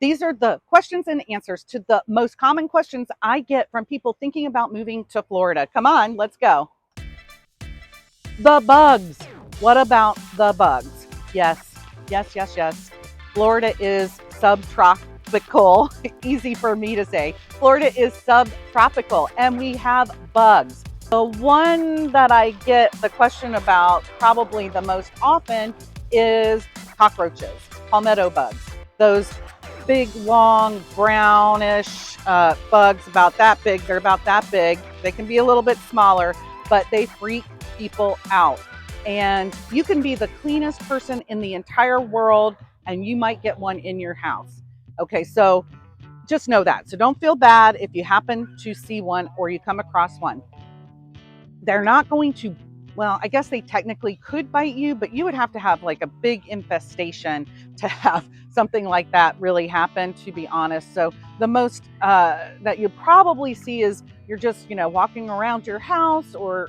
These are the questions and answers to the most common questions I get from people thinking about moving to Florida. Come on, let's go. The bugs. What about the bugs? Yes, yes, yes, yes. Florida is subtropical. Easy for me to say. Florida is subtropical and we have bugs. The one that I get the question about probably the most often is cockroaches, palmetto bugs. Those big, long, brownish bugs about that big. They're about that big. They can be a little bit smaller, but they freak people out. And you can be the cleanest person in the entire world and you might get one in your house. Okay, so just know that. So don't feel bad if you happen to see one or you come across one. They're not going to, well, I guess they technically could bite you, but you would have to have like a big infestation to have something like that really happen, to be honest. So the most that you probably see is you're just, walking around your house or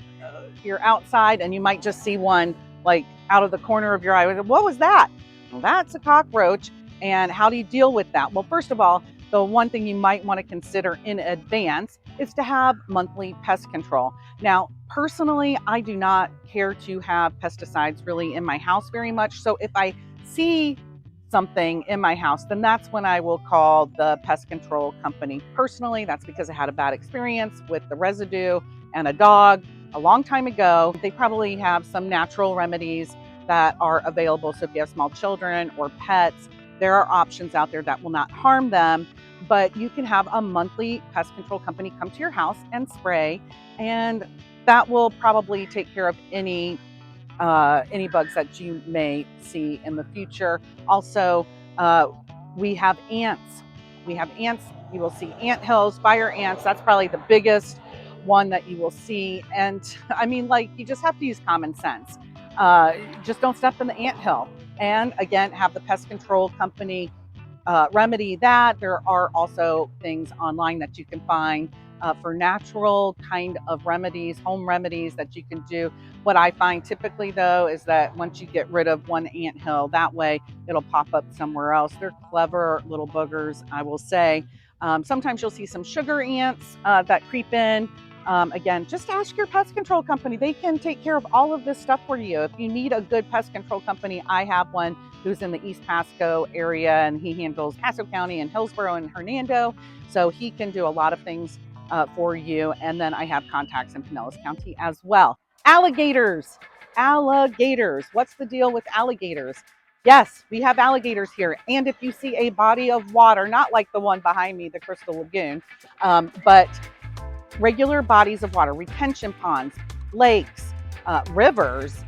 you're outside and you might just see one like out of the corner of your eye. What was that? Well, that's a cockroach. And how do you deal with that? Well, first of all, the one thing you might want to consider in advance is to have monthly pest control. Now, personally, I do not care to have pesticides really in my house very much. So if I see something in my house, then that's when I will call the pest control company. Personally, that's because I had a bad experience with the residue and a dog a long time ago. They probably have some natural remedies that are available. So if you have small children or pets, there are options out there that will not harm them, but you can have a monthly pest control company come to your house and spray, and that will probably take care of any bugs that you may see in the future. Also, we have ants. We have ants. You will see ant hills, fire ants. That's probably the biggest one that you will see. And I mean, like, you just have to use common sense. Just don't step in the ant hill. And again, have the pest control company remedy that. There are also things online that you can find for natural kind of remedies, home remedies that you can do. What I find typically though is that once you get rid of one anthill, that way it'll pop up somewhere else. They're clever little boogers, I will say. Sometimes you'll see some sugar ants that creep in. Again, just ask your pest control company. They can take care of all of this stuff for you. If you need a good pest control company, I have one who's in the East Pasco area, and he handles Pasco County and Hillsborough and Hernando. So he can do a lot of things for you. And then I have contacts in Pinellas County as well. Alligators. Alligators. What's the deal with alligators? Yes, we have alligators here. And if you see a body of water, not like the one behind me, the Crystal Lagoon, but regular bodies of water, retention ponds, lakes, rivers,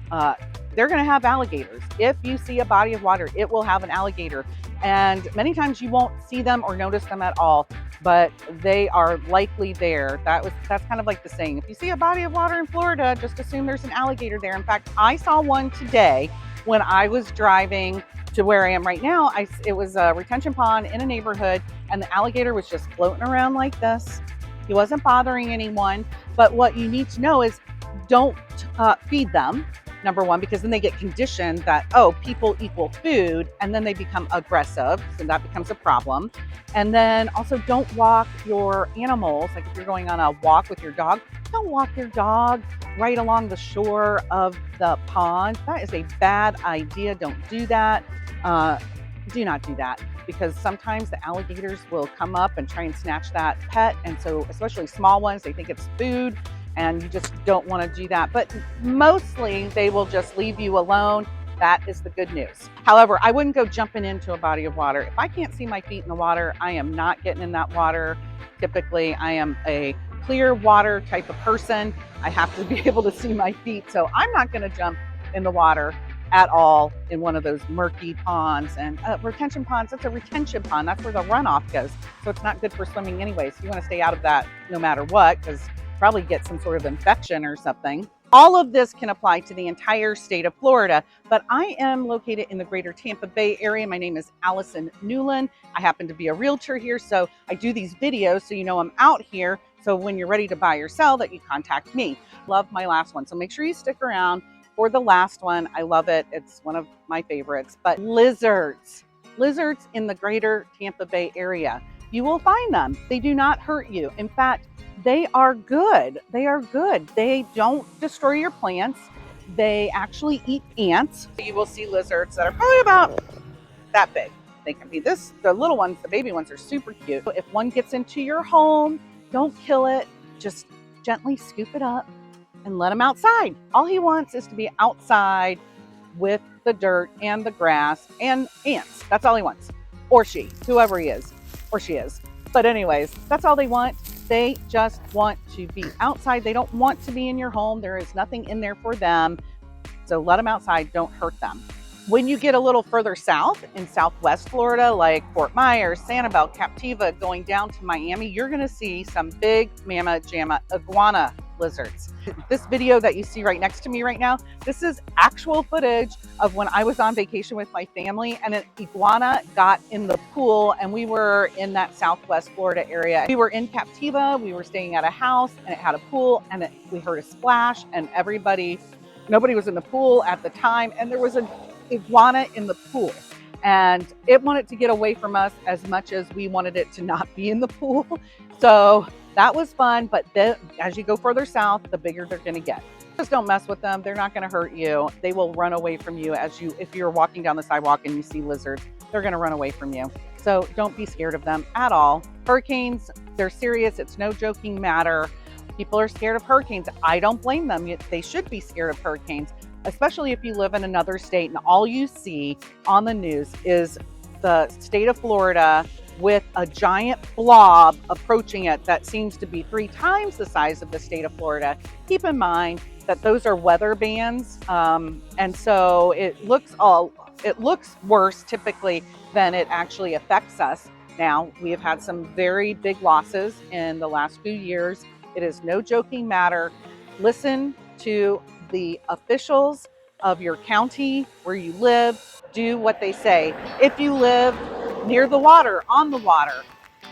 they're going to have alligators. If you see a body of water, it will have an alligator. And many times you won't see them or notice them at all, but they are likely there. That's kind of like the saying, if you see a body of water in Florida, just assume there's an alligator there. In fact, I saw one today when I was driving to where I am right now. It was a retention pond in a neighborhood, and the alligator was just floating around like this. He wasn't bothering anyone, but what you need to know is don't feed them, number one, because then they get conditioned that, oh, people equal food, and then they become aggressive, so that becomes a problem. And then also don't walk your animals, like if you're going on a walk with your dog, don't walk your dog right along the shore of the pond. That is a bad idea. Don't do that. Do not do that, because sometimes the alligators will come up and try and snatch that pet. And so especially small ones, they think it's food, and you just don't want to do that. But mostly they will just leave you alone. That is the good news. However, I wouldn't go jumping into a body of water. If I can't see my feet in the water, I am not getting in that water. Typically, I am a clear water type of person. I have to be able to see my feet. So I'm not going to jump in the water at all in one of those murky ponds. And retention ponds, that's a retention pond. That's where the runoff goes. So it's not good for swimming anyway. So you want to stay out of that no matter what, because probably get some sort of infection or something. All of this can apply to the entire state of Florida, but I am located in the Greater Tampa Bay area. My name is Allison Newlon. I happen to be a realtor here, so I do these videos so you know I'm out here. So when you're ready to buy or sell, that you contact me. Love my last one. So make sure you stick around for the last one. I love it. It's one of my favorites. But lizards. Lizards in the Greater Tampa Bay area. You will find them. They do not hurt you. In fact, they are good. They are good. They don't destroy your plants. They actually eat ants. You will see lizards that are probably about that big. They can be this, the little ones, the baby ones are super cute. If one gets into your home, don't kill it. Just gently scoop it up and let him outside. All he wants is to be outside with the dirt and the grass and ants. That's all he wants. Or she, whoever he is, or she is. But anyways, that's all they want. They just want to be outside. They don't want to be in your home. There is nothing in there for them. So let them outside, don't hurt them. When you get a little further south in Southwest Florida, like Fort Myers, Sanibel, Captiva, going down to Miami, you're gonna see some big mama jamma iguana lizards. This video that you see right next to me right now, this is actual footage of when I was on vacation with my family and an iguana got in the pool, and we were in that Southwest Florida area. We were in Captiva, we were staying at a house and it had a pool, and we heard a splash, and nobody was in the pool at the time, and there was an iguana in the pool, and it wanted to get away from us as much as we wanted it to not be in the pool. So that was fun, but as you go further south, the bigger they're going to get. Just don't mess with them. They're not going to hurt you. They will run away from you if you're walking down the sidewalk and you see lizards, they're going to run away from you. So don't be scared of them at all. Hurricanes, they're serious. It's no joking matter. People are scared of hurricanes. I don't blame them. They should be scared of hurricanes, especially if you live in another state and all you see on the news is the state of Florida with a giant blob approaching it that seems to be 3 times the size of the state of Florida. Keep in mind that those are weather bands, and so it looks worse typically than it actually affects us. Now, we have had some very big losses in the last few years. It is no joking matter. Listen to the officials of your county where you live. Do what they say. If you live near the water, on the water,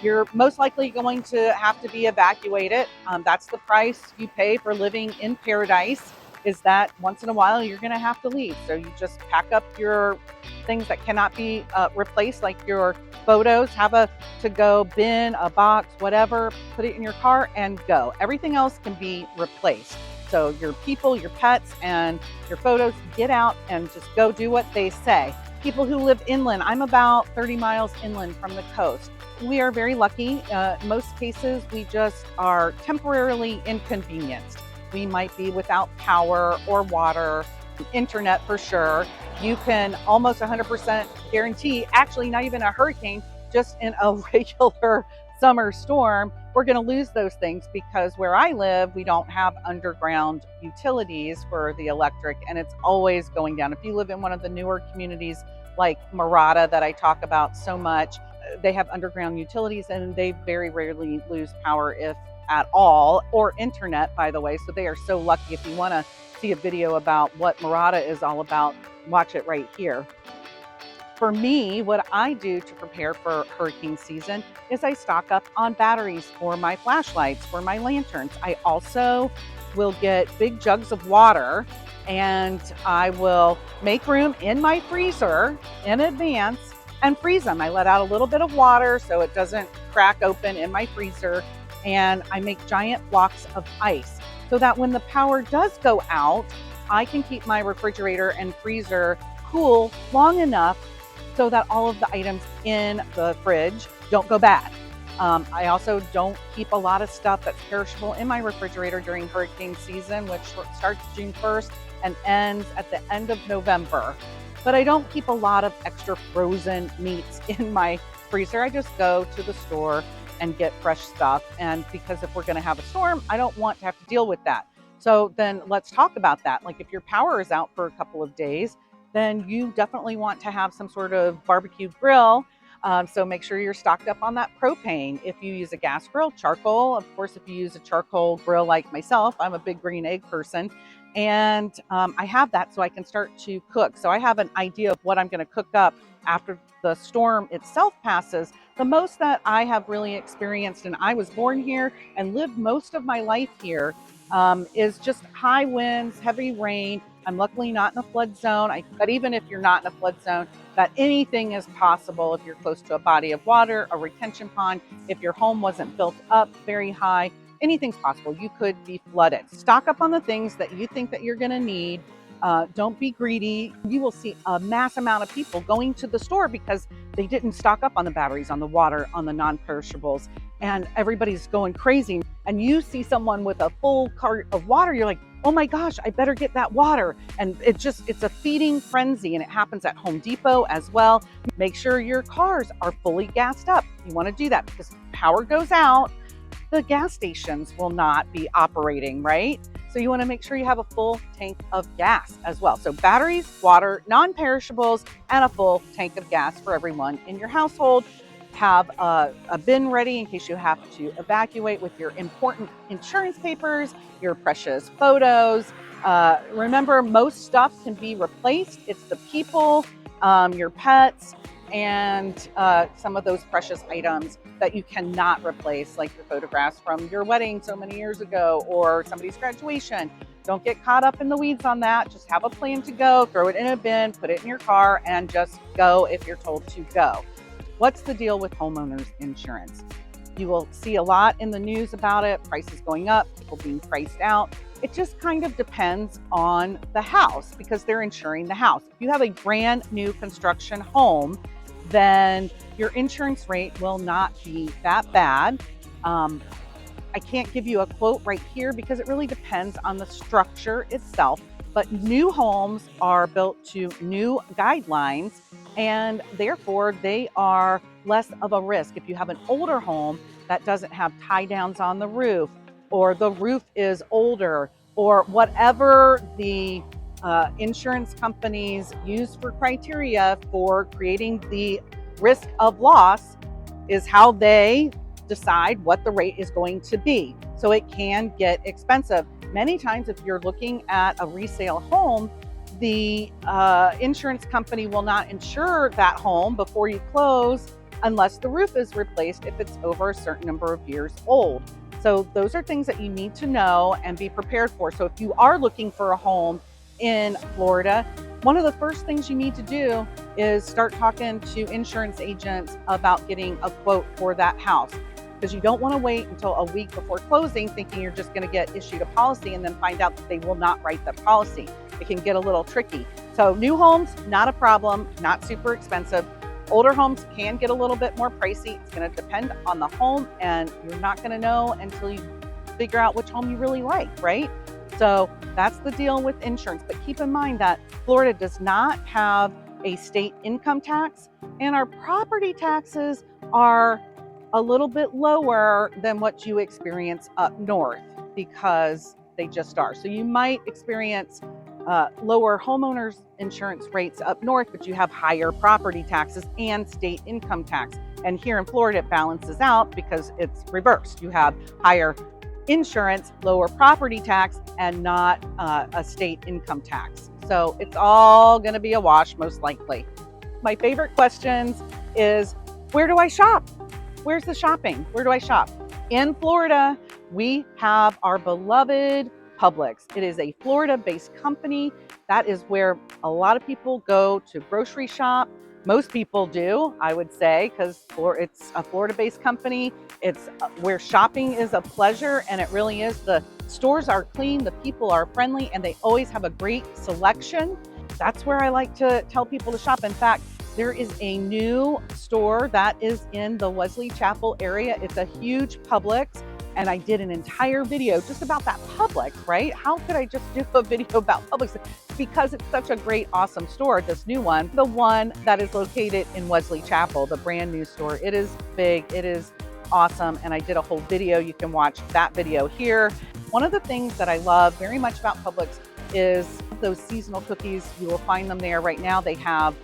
you're most likely going to have to be evacuated. That's the price you pay for living in paradise, is that once in a while you're going to have to leave. So you just pack up your things that cannot be replaced, like your photos, have a to-go bin, a box, whatever, put it in your car and go. Everything else can be replaced. So your people, your pets, and your photos, get out and just go do what they say. People who live inland, I'm about 30 miles inland from the coast. We are very lucky. In most cases, we just are temporarily inconvenienced. We might be without power or water, internet for sure. You can almost 100% guarantee, actually not even a hurricane, just in a regular summer storm, we're going to lose those things, because where I live, we don't have underground utilities for the electric, and it's always going down. If you live in one of the newer communities like Mirada that I talk about so much, they have underground utilities and they very rarely lose power, if at all, or internet, by the way. So they are so lucky. If you want to see a video about what Mirada is all about, watch it right here. For me, what I do to prepare for hurricane season is I stock up on batteries for my flashlights, for my lanterns. I also will get big jugs of water, and I will make room in my freezer in advance and freeze them. I let out a little bit of water so it doesn't crack open in my freezer, and I make giant blocks of ice so that when the power does go out, I can keep my refrigerator and freezer cool long enough so that all of the items in the fridge don't go bad. I also don't keep a lot of stuff that's perishable in my refrigerator during hurricane season, which starts June 1st and ends at the end of November. But I don't keep a lot of extra frozen meats in my freezer. I just go to the store and get fresh stuff. And because if we're going to have a storm, I don't want to have to deal with that. So then let's talk about that. Like if your power is out for a couple of days, then you definitely want to have some sort of barbecue grill. So make sure you're stocked up on that propane. If you use a gas grill, charcoal. Of course, if you use a charcoal grill like myself, I'm a big green egg person. And I have that so I can start to cook. So I have an idea of what I'm going to cook up after the storm itself passes. The most that I have really experienced, and I was born here and lived most of my life here, is just high winds, heavy rain. I'm luckily not in a flood zone, but even if you're not in a flood zone, that anything is possible if you're close to a body of water, a retention pond, if your home wasn't built up very high, anything's possible. You could be flooded. Stock up on the things that you think that you're going to need. Don't be greedy. You will see a mass amount of people going to the store because they didn't stock up on the batteries, on the water, on the non-perishables, and everybody's going crazy. And you see someone with a full cart of water, you're like, oh my gosh, I better get that water. And it's a feeding frenzy, and it happens at Home Depot as well. Make sure your cars are fully gassed up. You want to do that because if power goes out, the gas stations will not be operating, right? So you want to make sure you have a full tank of gas as well. So batteries, water, non-perishables, and a full tank of gas for everyone in your household. Have a bin ready in case you have to evacuate with your important insurance papers, your precious photos. Remember, most stuff can be replaced. It's the people, your pets, and some of those precious items that you cannot replace, like your photographs from your wedding so many years ago or somebody's graduation. Don't get caught up in the weeds on that. Just have a plan to go, throw it in a bin, put it in your car, and just go if you're told to go. What's the deal with homeowners insurance? You will see a lot in the news about it, prices going up, people being priced out. It just kind of depends on the house because they're insuring the house. If you have a brand new construction home, then your insurance rate will not be that bad. I can't give you a quote right here because it really depends on the structure itself, but new homes are built to new guidelines, and therefore they are less of a risk. If you have an older home that doesn't have tie downs on the roof, or the roof is older, or whatever the insurance companies use for criteria for creating the risk of loss is how they decide what the rate is going to be. So it can get expensive. Many times if you're looking at a resale home, the insurance company will not insure that home before you close unless the roof is replaced if it's over a certain number of years old. So those are things that you need to know and be prepared for. So if you are looking for a home in Florida, one of the first things you need to do is start talking to insurance agents about getting a quote for that house, because you don't want to wait until a week before closing thinking you're just going to get issued a policy and then find out that they will not write the policy. It can get a little tricky. So new homes, not a problem, not super expensive. Older homes can get a little bit more pricey. It's going to depend on the home, and you're not going to know until you figure out which home you really like, right? So that's the deal with insurance. But keep in mind that Florida does not have a state income tax, and our property taxes are a little bit lower than what you experience up north because they just are. So you might experience lower homeowners insurance rates up north, but you have higher property taxes and state income tax. And here in Florida, it balances out because it's reversed. You have higher insurance, lower property tax, and not a state income tax. So it's all going to be a wash, most likely. My favorite questions is, where do I shop? Where's the shopping? Where do I shop? In Florida, we have our beloved Publix. It is a Florida-based company. That is where a lot of people go to grocery shop. Most people do, I would say, because it's a Florida-based company. It's where shopping is a pleasure, and it really is. The stores are clean, the people are friendly, and they always have a great selection. That's where I like to tell people to shop. In fact, there is a new store that is in the Wesley Chapel area. It's a huge Publix, and I did an entire video just about that Publix, right? How could I just do a video about Publix? Because it's such a great, awesome store, this new one, the one that is located in Wesley Chapel, the brand new store. It is big, it is awesome, and I did a whole video. You can watch that video here. One of the things that I love very much about Publix is those seasonal cookies. You will find them there right now. They have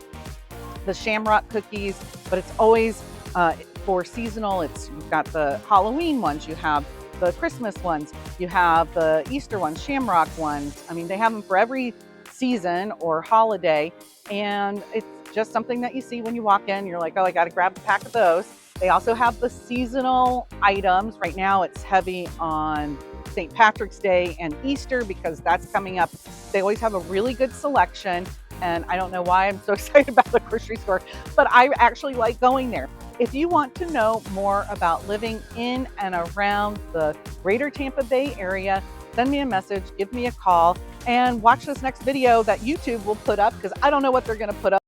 the shamrock cookies, but it's always for seasonal. You've got the Halloween ones, you have the Christmas ones, you have the Easter ones, shamrock ones. I mean, they have them for every season or holiday, and it's just something that you see when you walk in. You're like, oh, I got to grab a pack of those. They also have the seasonal items. Right now it's heavy on St. Patrick's Day and Easter because that's coming up. They always have a really good selection. and I don't know why I'm so excited about the grocery store, but I actually like going there. If you want to know more about living in and around the Greater Tampa Bay area, send me a message, give me a call, and watch this next video that YouTube will put up, because I don't know what they're going to put up.